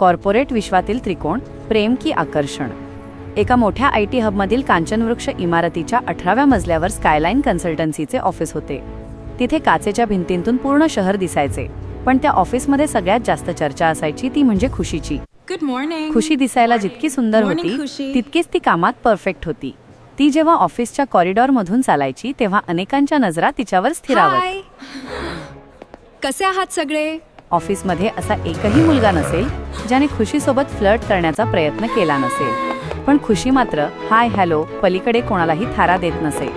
Corporate विश्वातील त्रिकोण, प्रेम की आकर्षण. एका मोठ्या IT हबमधील कांचनवृक्ष इमारतीच्या 18व्या मजल्यावर स्कायलाइन कन्सल्टन्सीचे ऑफिस होते. तिथे काचेच्या भिंतींतून पूर्ण शहर दिसायचे, पण त्या ऑफिसमध्ये सगळ्यात जास्त चर्चा असायची ती म्हणजे खुशीची. Good morning. खुशी दिसायला जितकी सुंदर Morning, होती खुशी. तितकीच ती कामात परफेक्ट होती. ती जेव्हा ऑफिसच्या कॉरिडॉरमधून चालायची तेव्हा अनेकांच्या नजरा तिच्यावर स्थिरावत. हाय. कसे आहात सगळे? ऑफिसमध्ये असा एकही मुलगा नसेल ज्याने खुशीसोबत फ्लर्ट करण्याचा प्रयत्न केला नसेल, पण खुशी मात्र हाय हॅलो पलीकडे कोणालाही थारा देत नसे.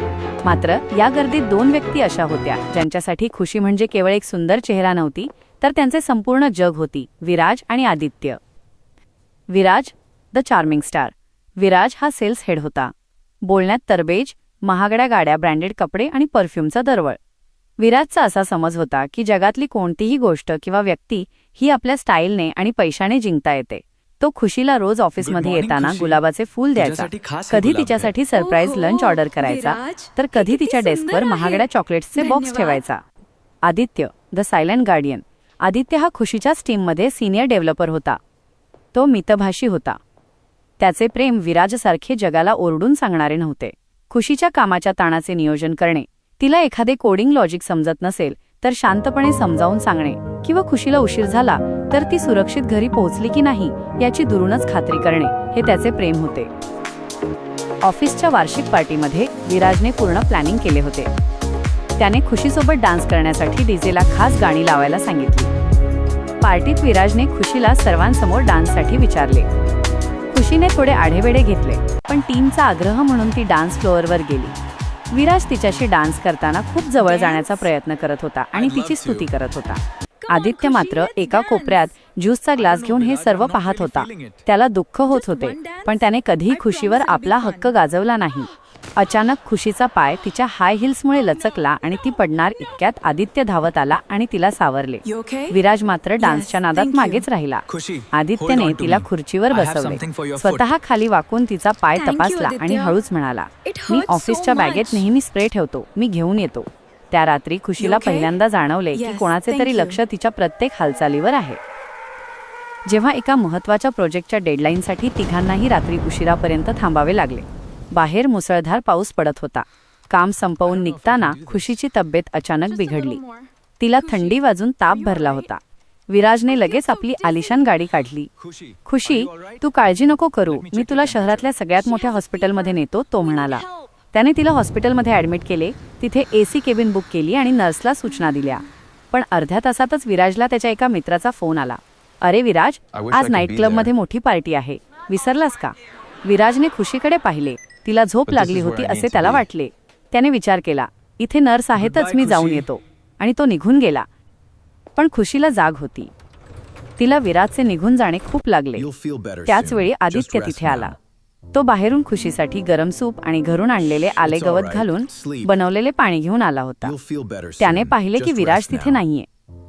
मात्र या गर्दीत 2 व्यक्ती अशा होत्या ज्यांच्यासाठी खुशी म्हणजे केवळ एक सुंदर चेहरा नव्हती, तर त्यांचे संपूर्ण जग होती. विराज आणि Aditya. Viraj, the charming star. Viraj हा सेल्स हेड होता. बोलण्यात तरबेज, महागड्या गाड्या, ब्रँडेड कपडे आणि परफ्यूमचा दरवळ. विराजचा असा समज होता की जगातली कोणतीही गोष्ट किंवा व्यक्ती ही आपल्या स्टाईलने आणि पैशाने जिंकता येते. तो खुशीला रोज ऑफिसमध्ये Good morning, येताना खुशी. गुलाबाचे फूल द्यायचा, तुझ्यासाठी खास हे कधी गुलाब तिच्यासाठी सरप्राईज ओहो, लंच ऑर्डर करायचा, विराज, तर कधी किती तिच्या सुंदर डेस्कवर आहे. महागड्या चॉकलेट्सचे बॉक्स धन्यवाद. ठेवायचा. Aditya, the silent guardian. Aditya हा खुशीच्याच टीममध्ये सिनियर डेव्हलपर होता. तो मितभाषी होता. त्याचे प्रेम विराजसारखे जगाला ओरडून सांगणारे नव्हते. खुशीच्या कामाच्या ताणाचे नियोजन करणे, तिला एखादे कोडिंग लॉजिक समजत नसेल तर शांतपणे समजावून सांगणे, किंवा खुशीला उशीर झाला तर ती सुरक्षित घरी पोहोचली की नाही याची दुरूनच खात्री करणे, हे त्याचे प्रेम होते. ऑफिसच्या वार्षिक पार्टीमध्ये विराजने पूर्ण प्लॅनिंग केले होते. त्याने खुशीसोबत डान्स करण्यासाठी डीजेला खास गाणी लावायला सांगितली. पार्टीत विराजने खुशीला सर्वांसमोर डान्ससाठी विचारले. खुशीने थोडे आढेवेढे घेतले, पण टीमचा आग्रह म्हणून ती डान्स फ्लोअरवर गेली. विराज तिच्याशी डान्स करताना खूप जवळ जाण्याचा प्रयत्न करत होता आणि तिची स्तुती करत होता. आदित्य मात्र एका कोपऱ्यात ज्यूसचा ग्लास घेऊन हे सर्व पाहत होता. त्याला दुःख होत होते, पण त्याने कधीही खुशीवर आपला हक्क गाजवला नाही. अचानक खुशीचा पाय तिच्या हाय हिल्समुळे लचकला आणि ती पडणार इतक्यात आदित्य धावत आला आणि तिला सावरले. You okay? विराज मात्र डान्सच्या नादात thank you. मागेच राहिला. खुशी, आदित्यने hold on to तिला me. खुर्चीवर I have बसवले. something for your स्वतः खाली वाकून तिचा पाय Thank you, तपासला आणि आदित्य. हळूच म्हणाला, It मी hurts so ऑफिसच्या बॅगेत much. नेहमी स्प्रे ठेवतो, मी घेऊन येतो. त्या रात्री खुशीला You okay? पहिल्यांदा जाणवले की Yes, कोणाचे thank तरी you. लक्ष तिच्या प्रत्येक हालचालीवर आहे. जेव्हा एका महत्त्वाच्या प्रोजेक्टच्या डेडलाईनसाठी तिघांनाही रात्री उशिरापर्यंत थांबावे लागले. बाहेर मुसळधार पाऊस पडत होता. काम संपवून निघताना खुशीची तब्येत अचानक बिघडली. तिला थंडी वाजून ताप भरला होता. विराजने लगेच आपली आलिशान गाडी काढली. खुशी, तू काळजी नको करू, मी तुला शहरातल्या सगळ्यात मोठ्या हॉस्पिटलमध्ये नेतो, तो म्हणाला. त्याने तिला हॉस्पिटलमध्ये ॲडमिट केले. तिथे AC केबिन बुक केली आणि नर्सला सूचना दिल्या. पण अर्ध्या तासातच विराजला त्याच्या एका मित्राचा फोन आला. अरे विराज, आज नाईट क्लबमध्ये मोठी पार्टी आहे, विसरलास का? विराजने खुशीकडे पाहिले. तिला झोप लागली होती असे त्याला वाटले. त्याने विचार केला, इथे नर्स आहेतच, मी जाऊन येतो, आणि तो निघून गेला. पण खुशीला जाग होती. तिला विराजचे निघून जाणे खूप लागले. त्याच वेळी आदित्य तिथे आला. तो बाहेरून खुशीसाठी गरम सूप आणि घरून आणलेले आले गवत घालून बनवलेले पाणी घेऊन आला होता. त्याने पाहिले की विराज तिथे नाहीये.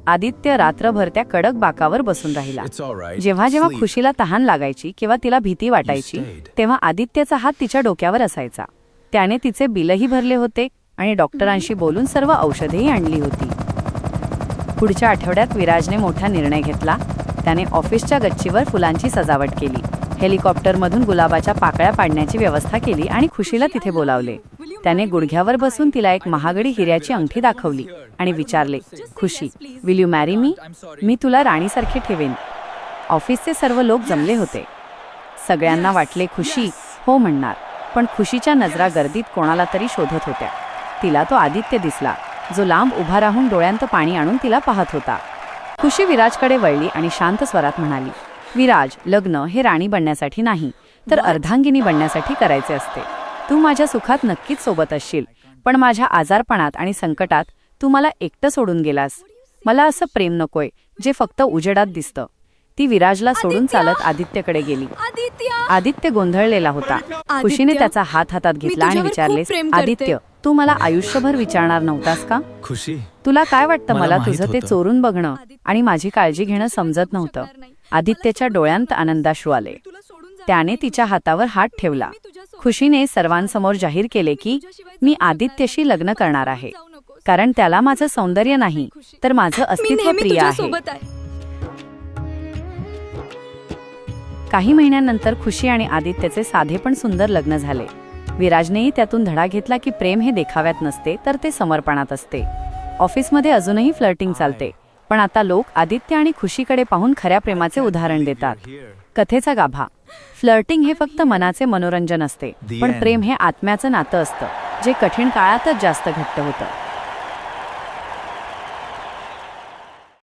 आदित्य रात्रभर त्या कडक बाकावर बसून राहिला. जेव्हा जेव्हा खुशीला तहान लागायची किंवा तिला भीती वाटायची तेव्हा आदित्यचा हात तिच्या डोक्यावर असायचा. त्याने तिचे बिलही भरले होते आणि डॉक्टरांशी बोलून सर्व औषधेही आणली होती. पुढच्या आठवड्यात विराजने मोठा निर्णय घेतला. त्याने ऑफिसच्या गच्चीवर फुलांची सजावट केली, हेलिकॉप्टरमधून गुलाबाच्या पाकळ्या पाडण्याची व्यवस्था केली आणि खुशीला तिथे बोलावले. त्याने गुडघ्यावर बसून तिला एक महागडी हिऱ्याची अंगठी दाखवली आणि विचारले, खुशी, विल यू मॅरी मी? मी तुला राणीसारखे ठेवेन. ऑफिसचे सर्व लोक जमले होते. सगळ्यांना वाटले खुशी हो म्हणणार, पण खुशीच्या नजरा गर्दीत कोणाला तरी शोधत होत्या. तिला तो आदित्य दिसला, जो लांब उभा राहून डोळ्यांत पाणी आणून तिला पाहत होता. खुशी विराजकडे वळली आणि शांत स्वरात म्हणाली, विराज, लग्न हे राणी बनण्यासाठी नाही, तर अर्धांगिनी बनण्यासाठी करायचे असते. तू माझ्या सुखात नक्कीच सोबत असशील, पण माझ्या आजारपणात आणि संकटात तू मला एकटं सोडून गेलास. मला असं प्रेम नकोय जे फक्त उजेडात दिसतं. ती विराजला सोडून चालत आदित्यकडे गेली. आदित्य गोंधळलेला होता. खुशीने त्याचा हात हातात घेतला आणि विचारले, आदित्य, तू मला आयुष्यभर विचारणार नव्हतास का? खुशी, तुला काय वाटतं, मला मला माहित तुझं ते होतं. चोरून बघणं आणि माझी काळजी घेणं समजत नव्हतं. आदित्यच्या डोळ्यांत आनंदाश्रू आले. त्याने तिच्या हातावर हात ठेवला. खुशीने सर्वांसमोर जाहीर केले की मी आदित्यशी लग्न करणार आहे, कारण त्याला माझं सौंदर्य नाही तर माझं अस्तित्व प्रिय आहे. काही महिन्यांनंतर खुशी आणि आदित्यचे साधे पण सुंदर लग्न झाले. विराजनेही त्यातून धडा घेतला की प्रेम हे देखाव्यात नसते तर ते समर्पणात असते. ऑफिसमध्ये अजूनही फ्लर्टिंग चालते, पण आता लोक आदित्य आणि खुशीकडे पाहून खऱ्या प्रेमाचे उदाहरण देतात. कथेचा गाभा. फ्लर्टिंग हे फक्त मनाचे मनोरंजन असते, पण प्रेम हे आत्म्याचं नातं असतं, जे कठीण काळातच जास्त घट्ट होतं.